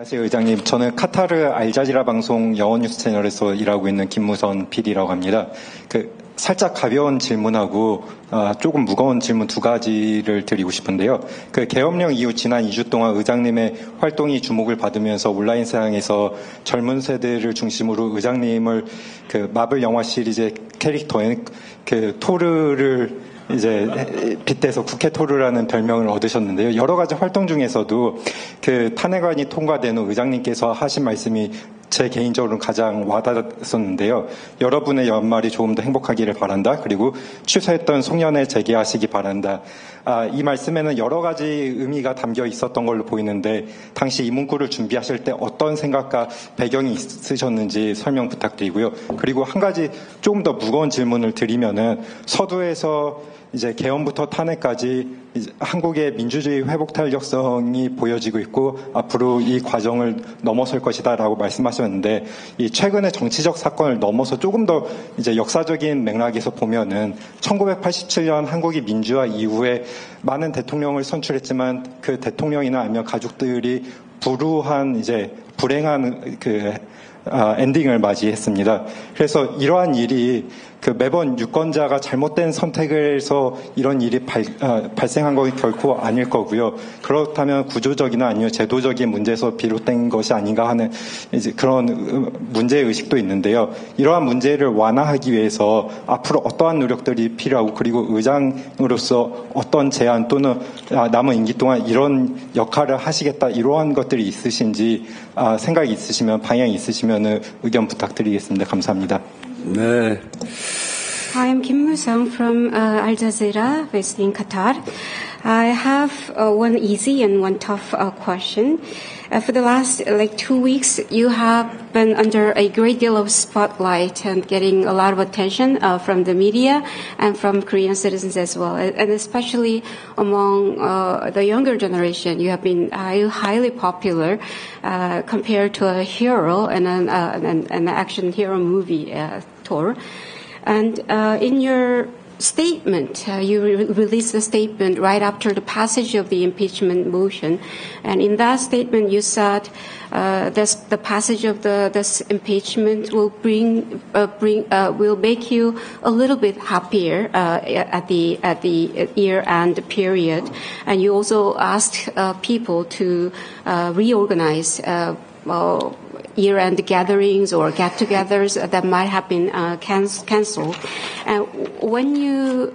안녕하세요, 의장님. 저는 카타르 알자지라 방송 영어 뉴스 채널에서 일하고 있는 김무선 PD라고 합니다. 살짝 가벼운 질문하고 조금 무거운 질문 두 가지를 드리고 싶은데요. 계엄령 이후 지난 2주 동안 의장님의 활동이 주목을 받으면서 온라인상에서 젊은 세대를 중심으로 의장님을 마블 영화 시리즈의 캐릭터인 토르를 이제 빗대서 국회 토르라는 별명을 얻으셨는데요. 여러 가지 활동 중에서도 탄핵안이 통과된 후 의장님께서 하신 말씀이 제 개인적으로는 가장 와닿았었는데요. 여러분의 연말이 조금 더 행복하기를 바란다. 그리고 취소했던 송년회 재개하시기 바란다. 이 말씀에는 여러 가지 의미가 담겨 있었던 걸로 보이는데 당시 이 문구를 준비하실 때 어떤 생각과 배경이 있으셨는지 설명 부탁드리고요. 그리고 한 가지 조금 더 무거운 질문을 드리면은 서두에서 이제 개헌부터 탄핵까지 한국의 민주주의 회복 탄력성이 보여지고 있고 앞으로 이 과정을 넘어설 것이다라고 말씀하셨는데 이 최근의 정치적 사건을 넘어서 조금 더 이제 역사적인 맥락에서 보면은 1987년 한국이 민주화 이후에 많은 대통령을 선출했지만 그 대통령이나 아니면 가족들이 불우한 이제 불행한 엔딩을 맞이했습니다. 그래서 이러한 일이 매번 유권자가 잘못된 선택을 해서 이런 일이 발생한 것이 결코 아닐 거고요. 그렇다면 구조적이나 아니면 제도적인 문제에서 비롯된 것이 아닌가 하는 이제 그런 문제의식도 있는데요. 이러한 문제를 완화하기 위해서 앞으로 어떠한 노력들이 필요하고 그리고 의장으로서 어떤 제안 또는 남은 임기 동안 이런 역할을 하시겠다 이러한 것들이 있으신지 생각이 있으시면 방향이 있으시면 의견 부탁드리겠습니다. 감사합니다. 네. Hi, I'm Kim Moo-sung from Al Jazeera, based in Qatar. I have one easy and one tough question. For the last 2 weeks, you have been under a great deal of spotlight and getting a lot of attention from the media and from Korean citizens as well, and especially among the younger generation. You have been highly popular compared to a hero and an action hero movie tour. And in your statement, you released a statement right after the passage of the impeachment motion, and in that statement you said the passage of this impeachment will will make you a little bit happier at the year-end period, and you also asked people to reorganize. Year-end gatherings or get-togethers that might have been cancelled. And when you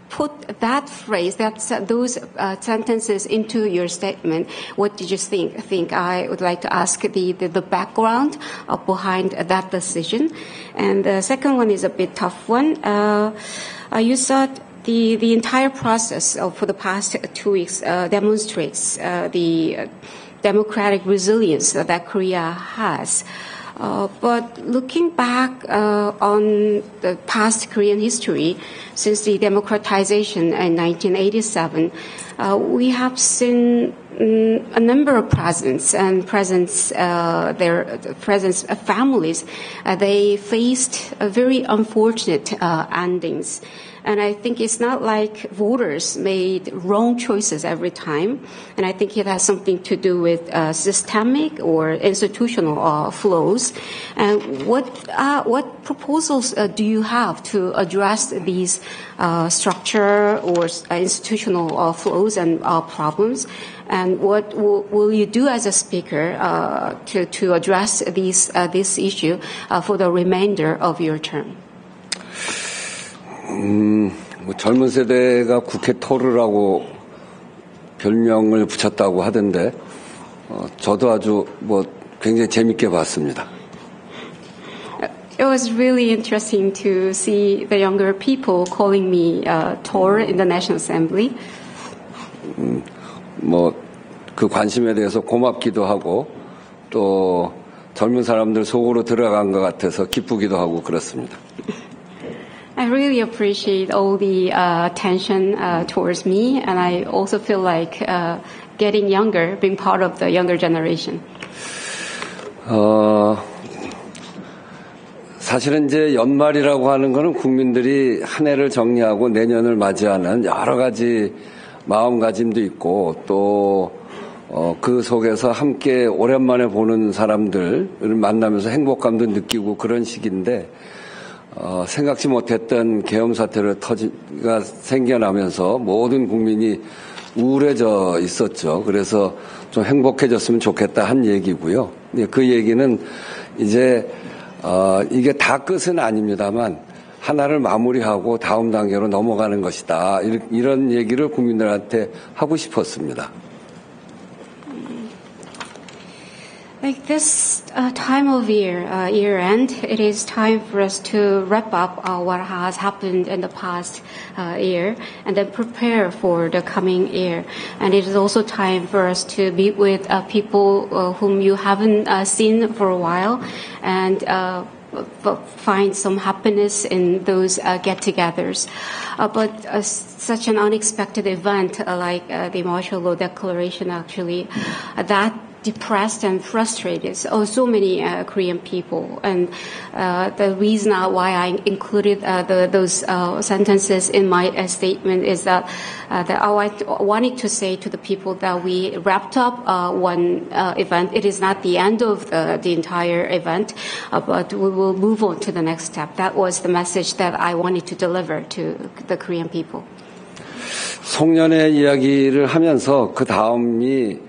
put that phrase, those sentences into your statement, what did you think? I would like to ask the background behind that decision. And the second one is a bit tough one. You said the entire process for the past 2 weeks demonstrates the democratic resilience that Korea has. But looking back on the past Korean history, since the democratization in 1987, we have seen a number of presidents and families. They faced very unfortunate endings. And I think it's not like voters made wrong choices every time. And I think it has something to do with systemic or institutional flaws. And what proposals do you have to address these structure or institutional flaws and problems? And what will you do as a speaker to address this issue for the remainder of your term? 젊은 세대가 국회 토르라고 별명을 붙였다고 하던데, 저도 아주 굉장히 재밌게 봤습니다. It was really interesting to see the younger people calling me Tor in the National Assembly. 그 관심에 대해서 고맙기도 하고, 또 젊은 사람들 속으로 들어간 것 같아서 기쁘기도 하고 그렇습니다. I really appreciate all the attention towards me, and I also feel like getting younger, being part of the younger generation. 사실은 이제 연말이라고 하는 거는 국민들이 한 해를 정리하고 내년을 맞이하는 여러 가지 마음가짐도 있고 또 그 속에서 함께 오랜만에 보는 사람들을 만나면서 행복감도 느끼고 그런 시기인데, 생각지 못했던 계엄 사태가 생겨나면서 모든 국민이 우울해져 있었죠. 그래서 좀 행복해졌으면 좋겠다 한 얘기고요. 그 얘기는 이제 이게 다 끝은 아닙니다만 하나를 마무리하고 다음 단계로 넘어가는 것이다. 이런 얘기를 국민들한테 하고 싶었습니다. Like this time of year end, it is time for us to wrap up what has happened in the past year and then prepare for the coming year. And it is also time for us to meet with people whom you haven't seen for a while and find some happiness in those get-togethers. But such an unexpected event like the martial law declaration actually, that depressed and frustrated so many Korean people. And the reason why I included those sentences in my statement is that I wanted to say to the people that we wrapped up one event. It is not the end of the entire event, but we will move on to the next step. That was the message that I wanted to deliver to the Korean people. 송년회 이야기를 하면서 그 다음이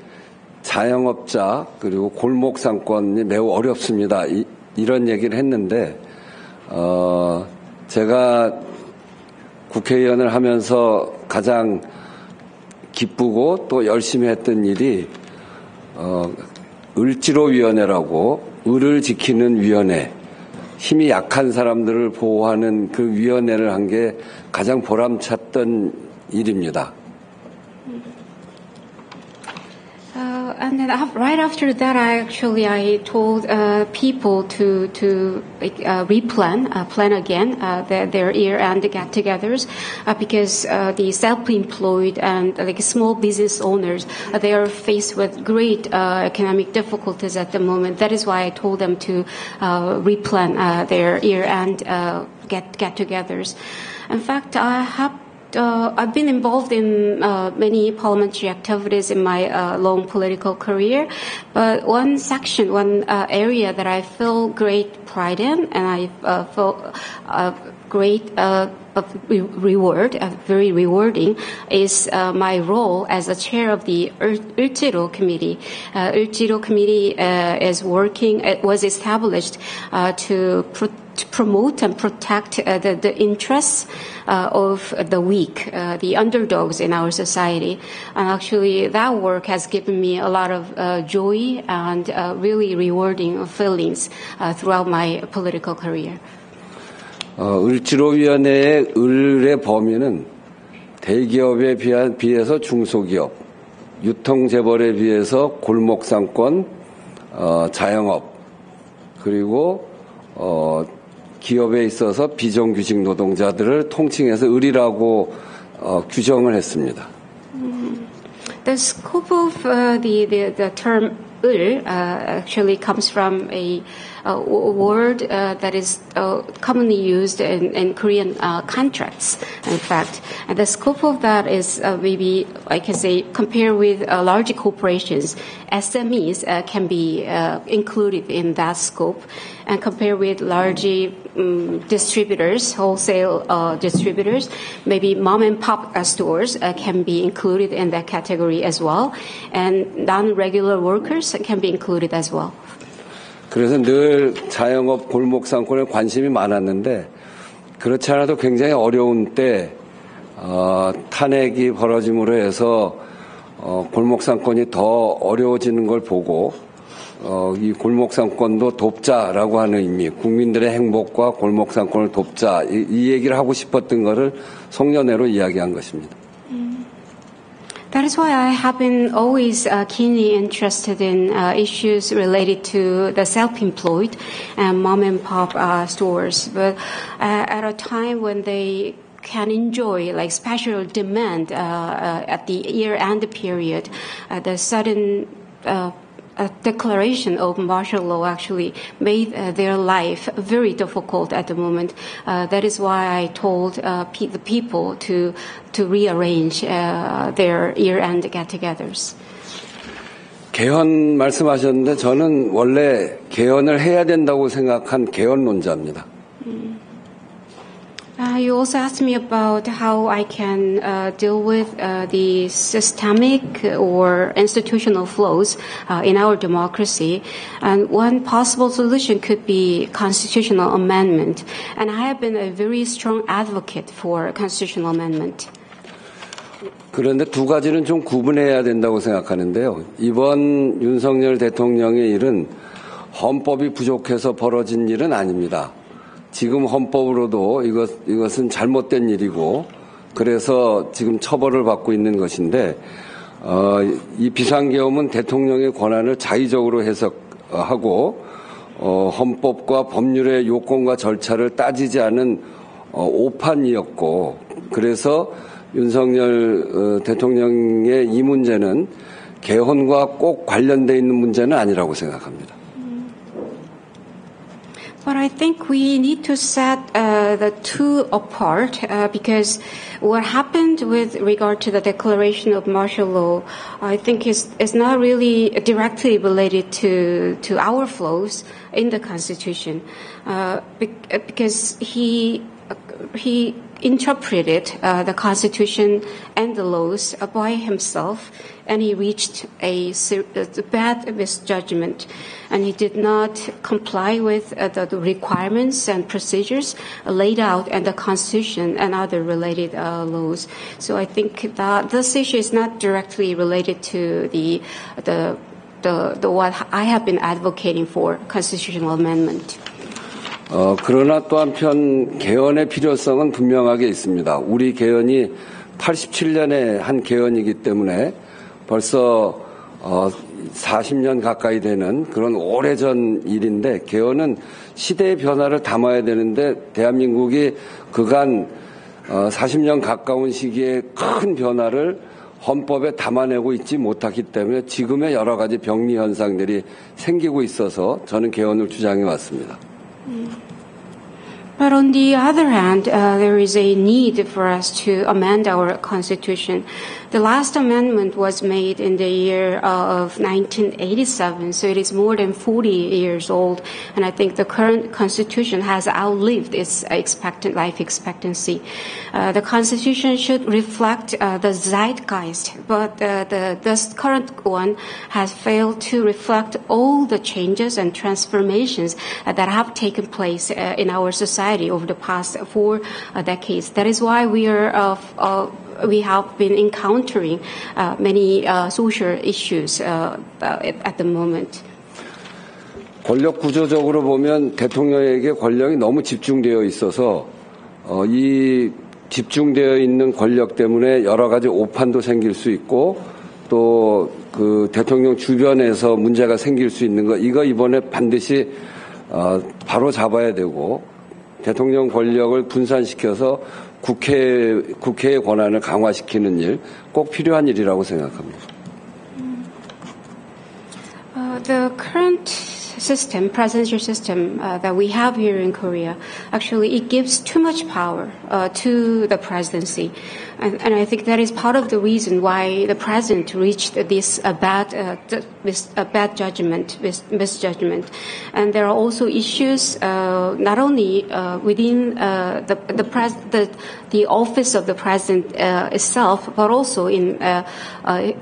자영업자 그리고 골목 상권이 매우 어렵습니다. 이런 얘기를 했는데 제가 국회의원을 하면서 가장 기쁘고 또 열심히 했던 일이 을지로위원회라고 을을 지키는 위원회, 힘이 약한 사람들을 보호하는 그 위원회를 한 게 가장 보람찼던 일입니다. And then right after that, I told people to plan again their year-end get-togethers because the self-employed and like small business owners they are faced with great economic difficulties at the moment. That is why I told them to replan their year-end get-togethers. In fact, I've been involved in many parliamentary activities in my long political career, but one area that I feel great pride in, and I feel great reward, very rewarding, is my role as a chair of the Ultiro Committee. Ultiro Committee was established to promote and protect the interests of the weak, the underdogs in our society. And actually, that work has given me a lot of joy and really rewarding feelings throughout my political career. 을지로위원회의 을의 범위는 대기업에 비해서 중소기업, 유통재벌에 비해서 골목상권, 자영업, 그리고 기업에 있어서 비정규직 노동자들을 통칭해서 을이라고 규정을 했습니다. The scope of the term 을 actually comes from a word that is commonly used in Korean contracts, in fact. And the scope of that is maybe, I can say, compared with large corporations, SMEs can be included in that scope. And compared with large distributors, wholesale distributors, maybe mom and pop stores can be included in that category as well. And non-regular workers can be included as well. 그래서 늘 자영업 골목 상권에 관심이 많았는데 그렇지 않아도 굉장히 어려운 때 탄핵이 벌어짐으로 해서 골목 상권이 더 어려워지는 걸 보고 이 골목 상권도 돕자라고 하는 의미, 국민들의 행복과 골목 상권을 돕자 이 얘기를 하고 싶었던 거를 송년회로 이야기한 것입니다. That is why I have been always keenly interested in issues related to the self-employed and mom-and-pop stores. But at a time when they can enjoy like special demand at the year-end period, the sudden declaration of martial law actually made their life very difficult at the moment. That is why I told the people to rearrange their year-end get-togethers. 개헌 말씀하셨는데 저는 원래 개헌을 해야 된다고 생각한 개헌론자입니다. You also asked me about how I can deal with the systemic or institutional flaws in our democracy. And one possible solution could be constitutional amendment. And I have been a very strong advocate for constitutional amendment. 그런데 두 가지는 좀 구분해야 된다고 생각하는데요. 이번 윤석열 대통령의 일은 헌법이 부족해서 벌어진 일은 아닙니다. 지금 헌법으로도 이것은 잘못된 일이고 그래서 지금 처벌을 받고 있는 것인데 이 비상계엄은 대통령의 권한을 자의적으로 해석하고 헌법과 법률의 요건과 절차를 따지지 않은 오판이었고 그래서 윤석열 대통령의 이 문제는 개헌과 꼭 관련되어 있는 문제는 아니라고 생각합니다. But I think we need to set the two apart because what happened with regard to the declaration of martial law, I think is not really directly related to our flaws in the Constitution, because he interpreted the Constitution and the laws by himself, and he reached a bad misjudgment, and he did not comply with the requirements and procedures laid out in the Constitution and other related laws. So I think that this issue is not directly related to the what I have been advocating for, constitutional amendment. 그러나 또 한편 개헌의 필요성은 분명하게 있습니다. 우리 개헌이 87년에 한 개헌이기 때문에 벌써 40년 가까이 되는 그런 오래전 일인데 개헌은 시대의 변화를 담아야 되는데 대한민국이 그간 40년 가까운 시기에 큰 변화를 헌법에 담아내고 있지 못하기 때문에 지금의 여러 가지 병리 현상들이 생기고 있어서 저는 개헌을 주장해 왔습니다. But on the other hand, there is a need for us to amend our constitution. The last amendment was made in the year of 1987, so it is more than 40 years old, and I think the current constitution has outlived its life expectancy. The constitution should reflect the zeitgeist, but the current one has failed to reflect all the changes and transformations that have taken place in our society over the past 4 decades. That is why we have been encountering many social issues at the moment. 권력 구조적으로 보면 대통령에게 권력이 너무 집중되어 있어서 이 집중되어 있는 권력 때문에 여러 가지 오판도 생길 수 있고 또 그 대통령 주변에서 문제가 생길 수 있는 거 이거 이번에 반드시 바로 잡아야 되고 대통령 권력을 분산시켜서 국회의 권한을 강화시키는 일 꼭 필요한 일이라고 생각합니다. The current system, presidential system that we have here in Korea, actually it gives too much power to the presidency. And I think that is part of the reason why the president reached this bad misjudgment. And there are also issues not only within the office of the president itself, but also in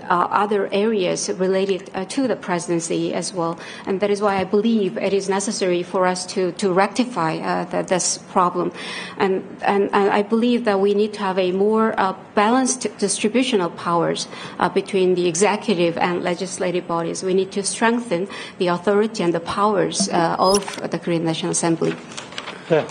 other areas related to the presidency as well. And that is why I believe it is necessary for us to rectify this problem. And I believe that we need to have a more balanced distribution of powers between the executive and legislative bodies. We need to strengthen the authority and the powers of the Korean National Assembly. 네.